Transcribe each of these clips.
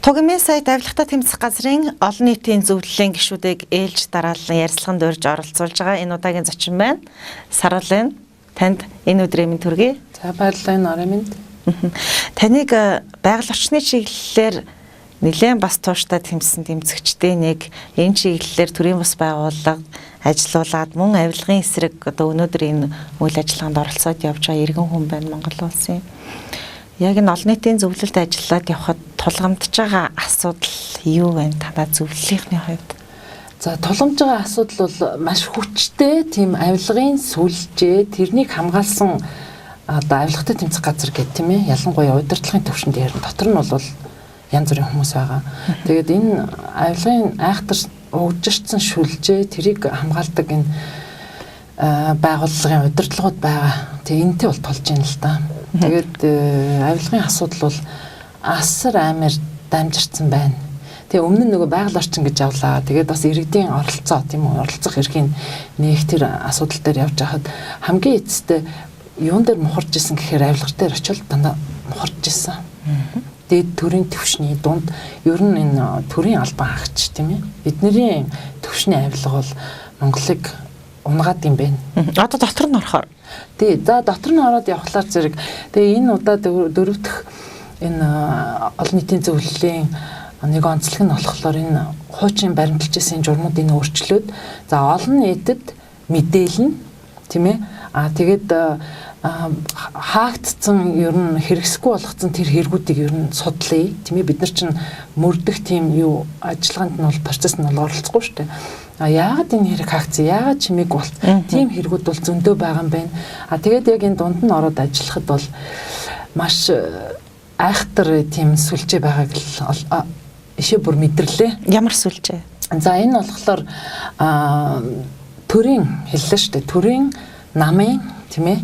Тугмын сайд авилгатай тэмцэх газрын олон нийтийн зөвлөлийн гишүүдийг ээлж дараалан ярилцлаганд урьж оролцуулж байгаа энэ удаагийн зочин байна. Саруулын танд энэ өдрийн мэнд хүргэе. За баярлалаа энэ орой минь. Таныг байгаль орчны чиглэлээр нэлээд бас тууштай тэмцсэн тэмцэгчдийн нэг энэ чиглэлээр төрийн бас байгууллага ажилуулад мөн авилгын эсрэг одоо өнөөдөр энэ үйл ажиллагаанд оролцоод явж байгаа иргэн хүн байна Монгол улсын. Яг энэ олон нийтийн зөвлөлд ажиллаад явхад тулгамдж байгаа асуудал юу вэ танаа зөвлөлийнхний хувьд? За тулгамдж байгаа асуудал бол маш хүчтэй тийм авилгын сүлжээ тэрнийг хамгаалсан одоо авилгатай тэмцэх газар гэдэг тийм ээ. Ялангуяа удирдлагын төвшөнд дээр дотор нь бол янз бүрийн хүмүүс байгаа. Тэгээд энэ авилгын айхтар угжирцсан шүлжээ тэрийг хамгаалдаг энэ байгууллагын удирдлагууд байгаа. Тэгээ энэтэй бол тулж ийн л да. Тэгээд авилгын асуудал бол асар амар дамжирцсан байна. Тэгээ өмнө нь нөгөө байгаль орчин гэж явлаа. Тэгээд бас иргэдийн оролцоо тийм үү оролцох эрхийн нэг тэр асуудал дээр явж байхад хамгийн эцэстээ юун дээр мухарж исэн гэхээр авилга дээр очил дандаа мухарж исэн. Тэгээд төрийн төвшний дунд ер нь энэ төрийн албан хаагч тийм ээ. Бидний төвшний авилга бол Монголыг унгаад юм байна. Одоо дотор нь орохоор. Тий, за дотор нь ороод явхлаар зэрэг. Тэгээ энэ удаа дөрөвдөх энэ олон нийтийн зөвлөлийн нэг онцлог нь болохоор энэ хуучин баримталжсэн журмуудын өөрчлөлт за олон нийтэд мэдээлнэ тийм ээ. Тэгээд хаагдсан ер нь хэрэгсэхгүй болгоцсон тэр хэрэгүүдийг ер нь судлаа тийм ээ. Бид нар чинь мөрдөх тийм юу ажиллагаанд нь бол процесс нь бол оролцохгүй шүү дээ. Яагаад энэ хэрэг хаагдсан? Яагаад чимээг болт? Тийм хэрэгүүд бол зөндөө байгаа юм байна. Тэгээд яг энэ дунд нь ороод ажиллахад бол маш айхтар тийм сүлжээ байгааг л ишээ бүр мэдэрлээ. Ямар сүлжээ? За энэ болохоор төрийн хэллээ шүү дээ. Төрийн намын тийм ээ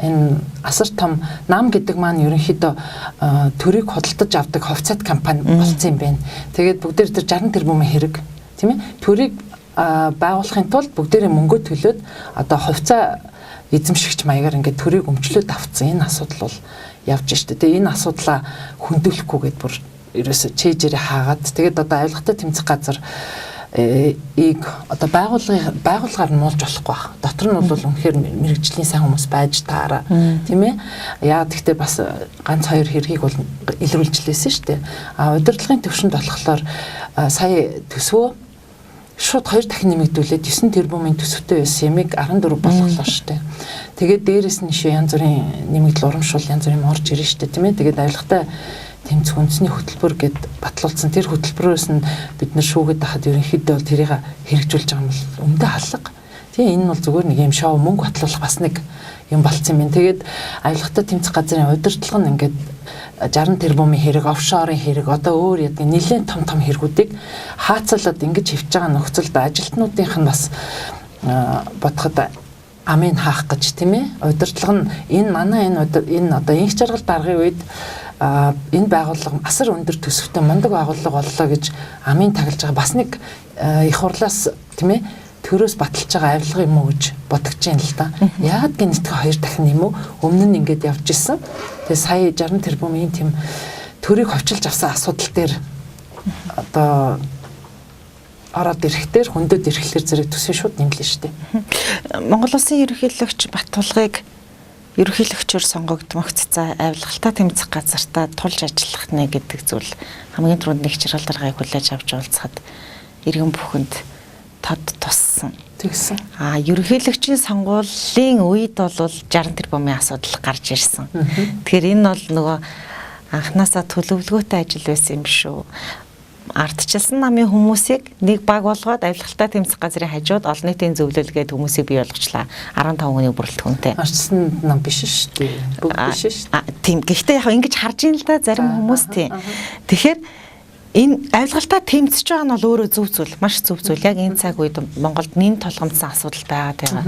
энэ асар том нам гэдэг маань ерөнхийдөө төрийг худалдаж авдаг хувьцаат компани болсон юм байна. Тэгээд бүгдээр тэр 60 тэрбумын хэрэг тийм ээ төрийг байгуулахын тулд бүгдээрээ мөнгө төлөөд одоо хувьцаа эзэмшигч маягаар ингээд төрийг өмчлөөд авцсан энэ асуудал бол явж штэ. Тэгээ энэ асуудлаа хөндөөлөхгүйгээд бүр ерөөсө чэйжэрээ хаагаад тэгээд одоо авилгатай тэмцэх газар ийг одоо байгууллагаар нь муулж болохгүй байна. Дотор нь бол үнэхээр мэрэгжлийн сайн хүмүүс байж таараа тийм ээ. Яа гэхдээ бас ганц хоёр хэргийг бол илрүүлжлээсэн шүү дээ. Удирдлагын төвшөнд болохоор сая төсвөө шууд 2 дахин нэмэгдүүлээд 9 тэрбумын төсөвтэй байсан ямиг 14 болголоо шүү дээ. Тэгээд дээрэс нь шээ янз бүрийн нэмэгдэл урамшуул янз бүрийн орж ирнэ шүү дээ тийм ээ. Тэгээд авилгатай тэмцэх үндэсний хөтөлбөр гэд батлуулсан тэр хөтөлбөрөөс нь бид нар шүүгээд байхад ерөнхийдөө бол тэрийг хэрэгжүүлж байгаа юм бол өмдөө халга. Тийм энэ бол зүгээр нэг юм шоу мөнгө батлуулах бас нэг юм болцсон юм. Тэгээд авилгатай тэмцэх газрын удирдлага нь ингээд 60 тэрбумын хэрэг, офшорын хэрэг, одоо өөр яадаг нэлээд том хэрэгүүдийг хаацалаад ингэж хөвж байгаа нөхцөлд ажилтнуудынх нь бас бодоход амын хаах гэж тийм ээ. Удирдлага нь энэ манай энэ одоо инх жаргал даргын үед энэ байгууллага асар өндөр төсөвтэй мундаг байгууллага боллоо гэж амын таглаж байгаа бас нэг их хурлаас тийм ээ төрөөс баталж байгаа авилга юм уу гэж бодож байна л да. Яагаад гэнэтгээ 2 дахин юм уу? Өмнө нь ингээд явж исэн. Тэгээ сая 60 тэрбумын тийм төрийг ховчилж авсан асуудал дээр одоо ороод ирэхтэр хөндөд ирэхлээр зэрэг төсөө шууд нэмлээ шүү дээ. Монгол Улсын ерөнхийлөгч Баттулгыг ерөнхийлөгчөөр сонгогдмогццаа авилгалтай тэмцэх газартаа тулж ажиллах нэ гэдэг зүйл хамгийн түрүүнд нэг чиргал даргаыг хүлээж авч уулзахад иргэн бүхэнд тод туссан. Тэгсэн. Ерөнхийлөгчийн сонгуулийн үед бол 60 тэрбумын асуудал гарч ирсэн. Тэгэхээр энэ бол нөгөө анханасаа төлөвлөгөөтэй ажил байсан юм шүү. Ардчилсан намын хүмүүсийг нэг баг болгоод авилгалтай тэмцэх газрын хажууд олон нийтийн зөвлөлгээд хүмүүсийг бий болгочлаа. 15 хүний бүрэлдэхүүнтэй. Ардчилсан нам биш шүү дээ. Бүгд биш шүү дээ. Тийм. Гэхдээ яг ингэж харж ийн л да зарим хүмүүс тийм. Тэгэхээр энэ авилгалтай тэмцэж байгаа нь бол өөрөө зөв зүйл, маш зөв зүйл. Яг энэ цаг үед Монголд нэн толгомдсон асуудал байгаа.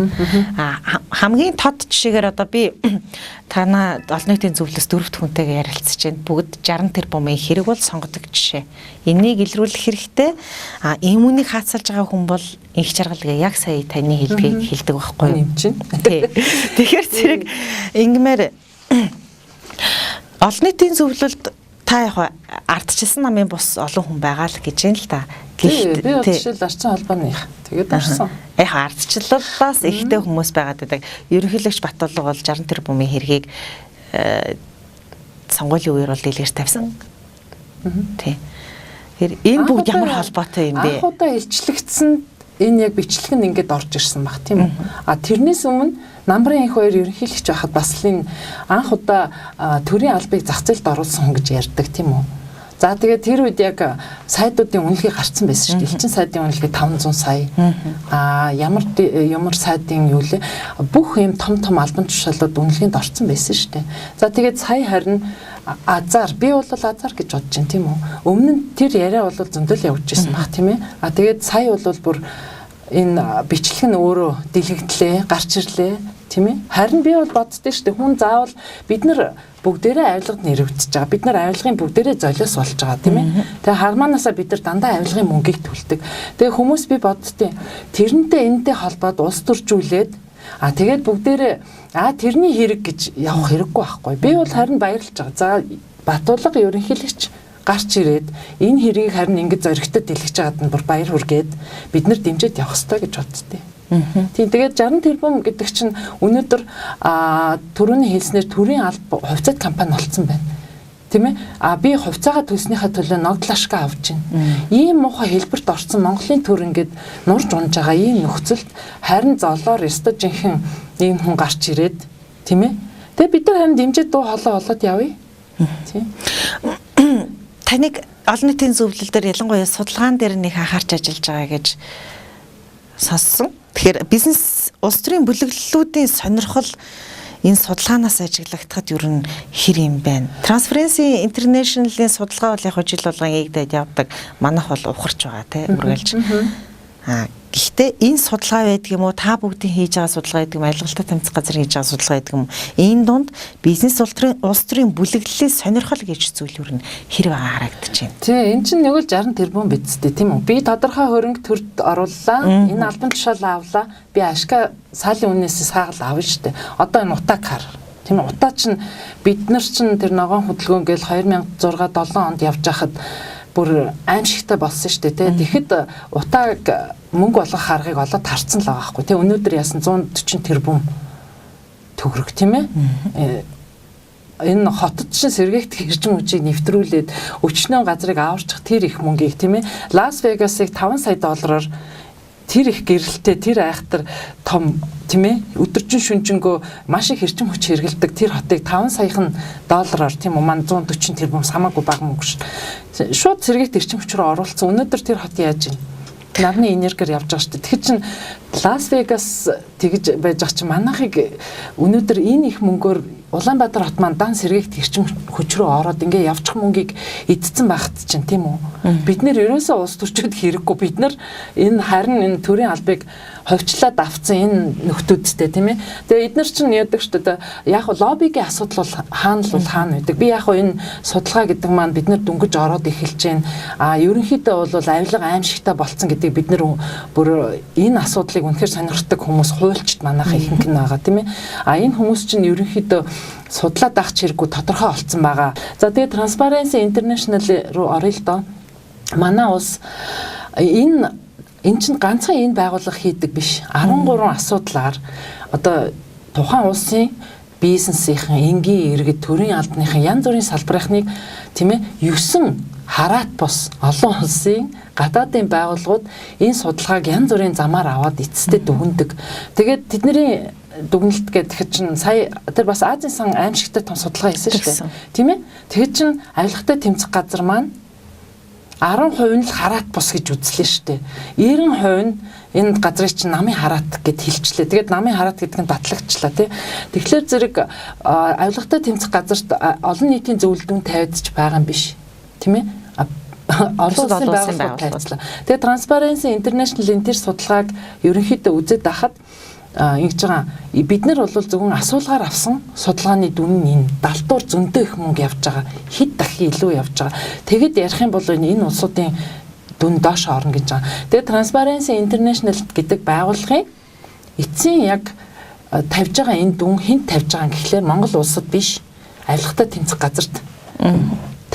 Хамгийн тод жишээгээр одоо би танаа олон нийтийн зөвлөлөөс 4 хүнтэйгээ ярилцж байна. Бүгд 60 тэрбумын хэрэг бол сонгодог жишээ. Энийг илрүүлэх хэрэгтэй. Ийм үнийг хаацалж байгаа хүн бол инх жаргалгээ яг сая таны хэлдгийг хэлдэг байхгүй юу? Тэгэхээр зэрэг ингэмээр олон нийтийн зөвлөлд та яг ардчилсан намын бус олон хүн байгаа л гэж юм л та. Би жишээл арчин холбооных. Тэгээд орсон. Яг ардчлалаас ихтэй хүмүүс байгаад байдаг. Ерөнхийлөгч Батулга бол 60 тэрбумын хэргийг сонгуулийн үеэр бол дэлгэрч тавьсан. Тий. Тэгэхээр энэ бүгд ямар холбоотой юм бэ? Анхудаа илчлэгдсэн энэ яг бичлэг нь ингээд орж ирсэн баг тийм үү? А тэрнээс өмнө Намрын их хоёр ерөнхийлөгч байхад бас л энэ анх удаа төрийн албыг зах зээлд оруулсан хүн гэж ярьдаг тийм үү? За тэгээд тэр үед яг сайдуудын үнэлгээ гарцсан байсан шүү дээ. Элчин сайдын үнэлгээ 500 сая. Ямар сайдын юу лээ? Бүх юм том албан тушаалууд үнэлгээнд орсон байсан шүү дээ. За тэгээд сая харин азар би бол азар гэж бодож байна тийм үү? Өмнө нь тэр яриа бол зөндөл явж ирсэн баг тийм ээ. Тэгээд сая бол бүр энэ бичлэг нь өөрөө дэлгэдлээ, гарч ирлээ тийм ээ. Харин би бол боддөө шүү дээ. Хүн заавал бид нар бүгдээрээ авилгад нэрвэгдэж байгаа. Бид нар авилгын бүгдээрээ золиос болж байгаа тийм ээ. Тэгээ хармаанаасаа бид нар дандаа авилгын мөнгийг төлдөг. Тэгээ хүмүүс би боддتي тэрнтэй энэтэй холбоод улс төржүүлээд тэгээд бүгдээрээ тэрний хэрэг гэж явах хэрэггүй байхгүй. Би бол харин баярлж байгаа. За Батулга ерөнхийлөгч гарч ирээд энэ хэргийг харин ингэж зоригтой дэлгэж байгаад нь бүр баяр хүргээд бид нар дэмжиж явах хэрэгтэй гэж боддتي. Тийм тэгээд 60 тэрбум гэдэг чинь өнөөдөр түрүүний хэлснээр төрийн алба хувьцаат компани болцсон байна. Тийм ээ? Би хувьцаагаа төлснийхаа төлөө ногдлашка авч байна. Ийм муухай хэлбэрт орсон Монголын төр ингээд нурж унж байгаа ийм нөхцөлд харин золоор өстө жинхэнэ ийм хүн гарч ирээд тийм ээ? Тэгээд бид нар харин дэмжиж дуу хоолой болоод явъя. Тийм. Таныг олон нийтийн зөвлөл дээр ялангуяа судалгаан дээр нэг анхаарч ажиллаж байгаа гэж сонссон. Тэгэхээр бизнес улс төрийн бүлэглэлүүдийн сонирхол энэ судалгаанаас ажиглагдахад ер нь хэр юм байна. Transparency International-ийн судалгаа бол яг жил болгон эгдээд явдаг. Манайх бол ухарч байгаа тийм үргэлж. Гэхдээ энэ судалгаа байдаг юм уу? Та бүгдийн хийж байгаа судалгаа байдаг юм, алгалтай тамцах газар хийж байгаа судалгаа байдаг юм. Энэ донд бизнес улс төрийн бүлэглэлийн сонирхол гэж зүйл юу хэрэг харагдаж байна. Тий, эн чинь нэг л 60 тэрбум бидтэй тийм үү? Би тодорхой хөрөнгө төрд орууллаа. Энэ албан тушаал авлаа. Би ашка саалын үнээс сааgal авна штэ. Одоо энэ утааг хар. Тийм үү? Утаа чинь бид нар чинь тэр ногоон хөдөлгөөн гээл 2006-7 онд явж хахад бүр аимшигтай болсон шүү дээ. Тэгэхэд утааг мөнгө болгох харгыг олоод тарцсан л байгаа байхгүй. Тэ өнөөдөр яасан 140 тэрбум төгрөг тийм ээ. Энэ хотод чинь сэргээгдэх эрчим хүчийг нэвтрүүлээд өчнөө газрыг аварчих тэр их мөнгийг тийм ээ. Лас Вегасыг 5 сая доллараар тэр их гэрэлтэй тэр айхтар том тийм ээ өдөржин шүнжэнгөө маш их эрчим хүч хэрэгэлдэг тэр хотыг 5 саяхан доллараар тийм үү маань 140 тэрбум хамаагүй бага мөнгө шүү. Шууд сэргээгт эрчим хүч рүү оруулсан. Өнөөдөр тэр хот яаж ийн? Нарны энергиэр явж байгаа шүү дээ. Тэгэхээр чин Лас Вегас тэгж байж байгаа чинь манайхыг өнөөдөр энэ их мөнгөөр Улаанбаатар хот маань дан сэргээгт эрчим хүч рүү ороод ингээ явчих мөнгийг эдцэн байхад чинь тийм үү? Бид нэр ерөөсөө улс төрчид хэрэггүй. Бид нар энэ харин энэ төрийн албыг ховчлаад авцсан энэ нөхдүүдтэй тийм ээ. Тэгээ эдгээр чинь яадаг шүү дээ. Яг лоббигийн асуудал бол хаана байдаг. Би яг энэ судалгаа гэдэг маань бид нар дүнгэж ороод эхэлж байна. Ерөнхийдөө бол авилга аимшигтай болцсон гэдэг бид нар бүр энэ асуудлыг үнэхээр сонирхдаг хүмүүс хуульчд манайхаа ихэнх нь байгаа тийм ээ. Энэ хүмүүс чинь ерөнхийдөө судлаад авах хэрэггүй тодорхой олцсон байгаа. За тэгээ Transparency International руу орё л доо. Манай улс энэ чинь ганцхан энэ байгууллага хийдэг биш. 13 асуудлаар одоо тухайн улсын бизнесийн энгийн иргэд төрийн албаныхын янз бүрийн салбарынхныг тийм ээ 9 хараат бус олон улсын гадаадын байгууллагууд энэ судалгааг янз бүрийн замаар аваад эцэстээ дүгнэдэг. Тэгээд тэдний дүгнэлт гэдэг чинь сая тэр бас Азийн сан аимшигтай том судалгаа хийсэн шүү дээ. Тийм ээ. Тэгэхээр чин авилгатай тэмцэх газар маань 10% нь л хараат бус гэж үзлээ шүү дээ. 90% нь энэ газрыг чинь намын хараат гэд хэлчлээ. Тэгээд намын хараат гэдэг нь батлагчлаа тий. Тэгэхээр зэрэг авилгатай тэмцэх газарт олон нийтийн зөвлөдүүн тавьдж байгаа юм биш. Тийм ээ. Олон улсын байгууллагууд тавьцлаа. Тэгээд Transparency International-ийн тэр судалгааг ерөнхийдөө үзээд байхад ингэж байгаа бид нар бол зөвхөн асуулгаар авсан судалгааны дүн нь энэ 70 дуур зөндөө их мөнгө явж байгаа хэд дахин илүү явж байгаа. Тэгэд ярих юм бол энэ улсуудын дүн доош орно гэж байгаа. Тэгээд Transparency International гэдэг байгууллагын эцсийн яг тавьж байгаа энэ дүн хэн тавьж байгаа гэхлээр Монгол улсад биш авилгатай тэмцэх газарт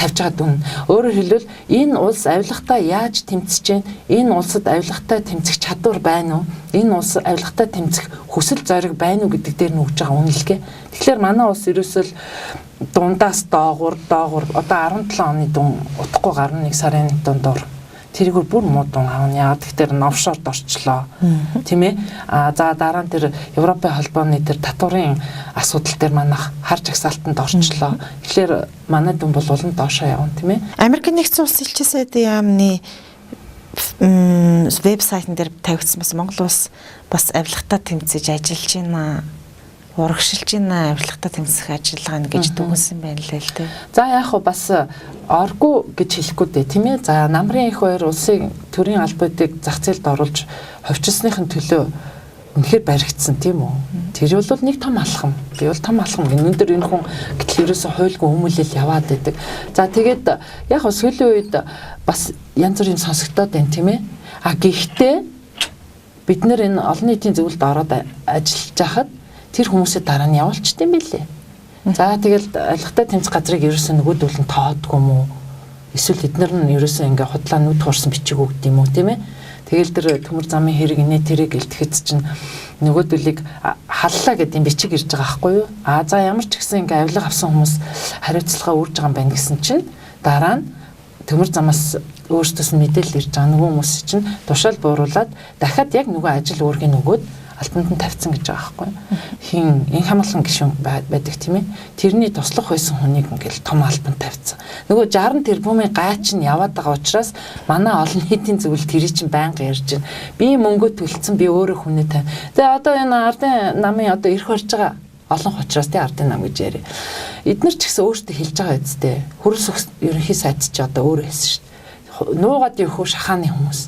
тавьж байгаа дүн. Өөрөөр хэлбэл энэ улс авилгатаа яаж тэмцэж байна? Энэ улсад авилгатаа тэмцэх чадвар байна уу? Энэ улс авилгатаа тэмцэх хүсэл зориг байна уу гэдэг дээр нь өгж байгаа үнэлгээ. Тэгэхээр манай улс ерөөсөө дундаас доогуур одоо 17 оны дүн утгагүй гарна 1 сарын дундуур тэрийг бүр муу дун аавна. Яагаад тэгэхээр новшорт орчлоо. Тийм ээ. За дараа нь тэр Европын холбооны тэр татварын асуудал дээр манайх харж агсаалтанд орчлоо. Тэгэхээр манай дүн бол улам доошоо явна, тийм ээ. Америкийн нэгдсэн улсын элчин сайдын яамны вебсайтн дээр тавигдсан бас Монгол улс бас авилгатаа тэмцэж ажиллаж байна. Урагшилж байна авилгатаа тэмцэх ажиллагаа гэж дүгнсэн байна лээ л дээ. За яг хуу бас оргүй гэж хэлэхгүй дээ, тийм ээ. За намрын их хоёр улсын төрийн албуудыг зах зээлд оруулж ховчсныхын төлөө үнэхээр баригдсан тийм үү. Тэр бол нэг том алхам. Би бол том алхам гэнэ. Өнөөдөр энэ хүн гэтэл ерөөсө хуйлгүй хүмүүлэл яваад байдаг. За тэгээд яг хуу сүүлийн үед бас янз бүрийн сонсогдоод байна, тийм ээ. Гэхдээ бид нэр энэ олон нийтийн зөвлөлд ороод ажиллаж байхад тэр хүмүүсээ дараа нь явуулчихдээ билээ. За тэгэл авилгатаа тэмцэх газрыг ерөөсөө нөгөөдөл нь тоодгүй юм уу? Эсвэл эднэр нь ерөөсөө ингээ худлаа нүд хуурсан бичиг өгд юм уу, тийм ээ? Тэгэл тэр төмөр замын хэрэг инээ тэрэг гэлтгэж чинь нөгөөдөлийг халлаа гэдэг юм бичиг ирж байгаа байхгүй юу? За ямар ч гэсэн ингээ авилга авсан хүмүүс хариуцлага үрж байгаа юм байна гэсэн чинь дараа нь төмөр замаас өөрсдөөс нь мэдээлэл ирж байгаа нөгөө хүмүүс чинь тушаал бууруулад дахиад яг нөгөө ажил үүргийг нөгөөд альбомд нь тавьсан гэж байгаа байхгүй. Хин энэ хамгаалсан гишүүн байдаг тийм ээ. Тэрний туслах байсан хүнийг ингээл том альбомд тавьсан. Нөгөө 60 тэрбумын гайч нь яваад байгаа учраас манай олон нийтийн зөвлөлд тэрий чинь байнга ярьж байна. Би мөнгө төлцсөн, би өөрөө хүнээ тань. Тэгээ одоо энэ ардын намын одоо ирэх болж байгаа олон учраас тий ардын нам гэж яриа. Эднэр ч гэсэн өөртөө хэлж байгаа үсттэй. Хөрөлс ерөнхий сайд ч одоо өөрөө хэлсэн шүү дээ. Нуугаад явах шахааны хүмүүс.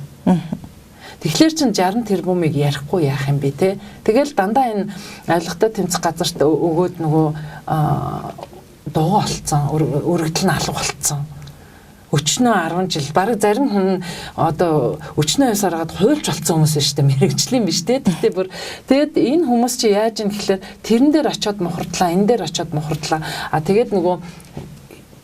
Тэгэхээр чин 60 тэрбумыг ярихгүй яах юм бэ те. Тэгэл дандаа энэ авилгатаа тэмцэх газарт өгөөд нөгөө дуу олцсон, өргөдөл нь алга болцсон. Өчнөө 10 жил баг зарим хүн одоо өчнөө ясаар гад хуйлж болцсон хүмүүс шүү дээ. Мэргэжлийн биш те. Тэгэд энэ хүмүүс чи яаж юм гэхэлэр тэрэн дээр очиод мухардлаа, энэ дээр очиод мухардлаа. Тэгээд нөгөө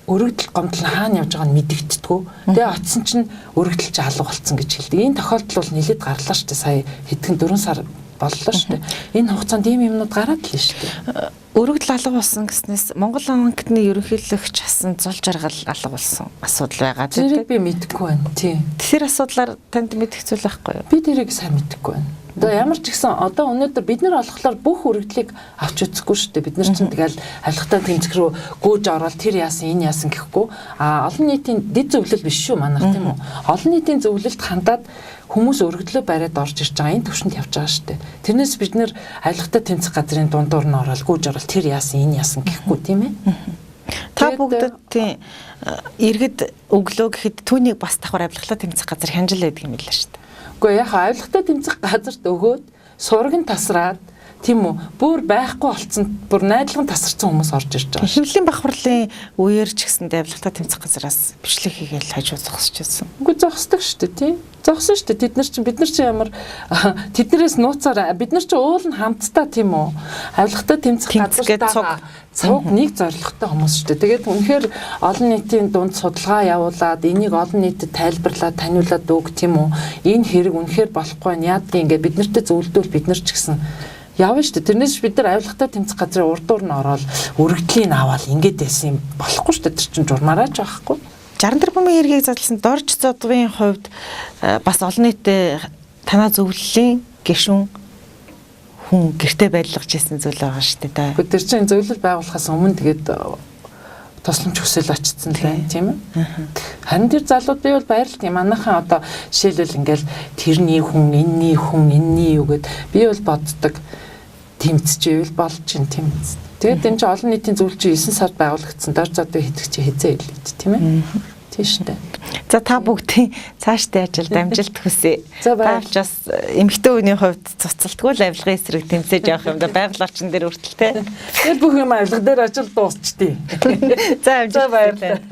өргөдөл гомдол хаана явж байгааг нь мэдэгддэггүй. Тэгээ очисон чинь өргөдөл чи алга болцсон гэж хэлдэг. Энэ тохиолдол бол нэлээд гарлаа шүү дээ. Сая хэдхэн 4 сар боллоо шүү дээ. Энэ хугацаанд ийм юмнууд гараад л шүү дээ. Өргөдөл алга болсон гэснээс Монгол банкны ерөнхийлөгч асан зул жаргал алга болсон асуудал байгаа. Тэрийг би мэдэхгүй байна. Тийм. Тэр асуудлаар танд мэдэх зүйл байхгүй юу? Би тэрийг сайн мэдэхгүй байна. Одоо ямар ч гэсэн одоо өнөөдөр бид нар олохлоор бүх өргөдлийг авч үзэхгүй шүү дээ. Бид нар чинь тэгэл авилгатаа тэмцэх рүү гүйж ороод тэр яасан энэ яасан гэхгүй. Олон нийтийн дэд зөвлөл биш шүү манайх тийм үү. Олон нийтийн зөвлөлд хандаад хүмүүс өргөдлөө бариад орж ирж байгаа энэ төвшөнд явж байгаа шүү дээ. Тэрнээс бид нар авилгатаа тэмцэх газрын дундуур нь ороод гүйж ороод тэр яасан энэ яасан гэхгүй тийм ээ. Та бүгдд тийм иргэд өглөө гэхэд түүнийг бас давхар авилгатаа тэмцэх газар хянжил байдаг юм билээ шүү дээ. Гэхдээ яг авилгатаа тэмцэх газарт өгөөд сураг нь тасраад тийм үү бүр байхгүй болцсон бүр найдлагын тасарсан хүмүүс орж ирж байгаа. Хэвлэлийн бахварлын үеэр ч гэсэн авилгатаа тэмцэх газараас бичлэг хийгээл хажуу зогсчихсон. Үгүй зогсдог шүү дээ тийм. Зогсон шүү дээ. Бид нар чи ямар тэднэрээс нууцаараа бид нар чи уул нь хамтдаа тийм үү авилгатаа тэмцэх газартаа цуг нэг зорилготой хүмүүс шүү дээ. Тэгээд үнэхээр олон нийтийн дунд судалгаа явуулаад энийг олон нийтэд тайлбарлаад таниулаад өг тийм үү энэ хэрэг үнэхээр болохгүй байна. Яадгийн ингээд бид нартэй зөвлөдөл бид нар ч гэсэн явна шүү дээ. Тэрнээс бид нар авилгатаа тэмцэх газрын урдуур нь ороод өргөдлийн аваад ингээд байсан юм болохгүй шүү дээ. Тэр чинь журмаараач байхгүй. 60 тэрбумын хэргийг задлсан Дорж Зодгийн хувьд бас олон нийтэд танаа зөвлөлийн гишүүн хүн гэртээ байрлаж ирсэн зүйл байгаа шүү дээ. Тэр чинь зөвлөл байгуулахаас өмнө тэгээд тусламж хүсэл очсон тийм ээ. Харин тэр залууд би бол баярлалт юм. Манайхан одоо жишээлбэл ингээл тэрний хүн, энэний хүн, энэний юу гэд би бол боддог тэмцчихвэл болж чинь тэмц. Тэгээд энэ чинь олон нийтийн зөвлөлт 9 сард байгуулагдсан. Дорж Зодгийн хэдгч хизээ хэлээд тийм ээ. Тийш үү. За та бүгдийн цаашдаа ажилд амжилт хүсье. Та бас эмэгтэй хүний хувьд цуцалтгүй л авилгын эсрэг тэмцээж явах юм да байгаль орчин дээр хүртэл те. Тэр бүх юм авилга дээр ажил дуусчтий. За амжилт баярлалаа.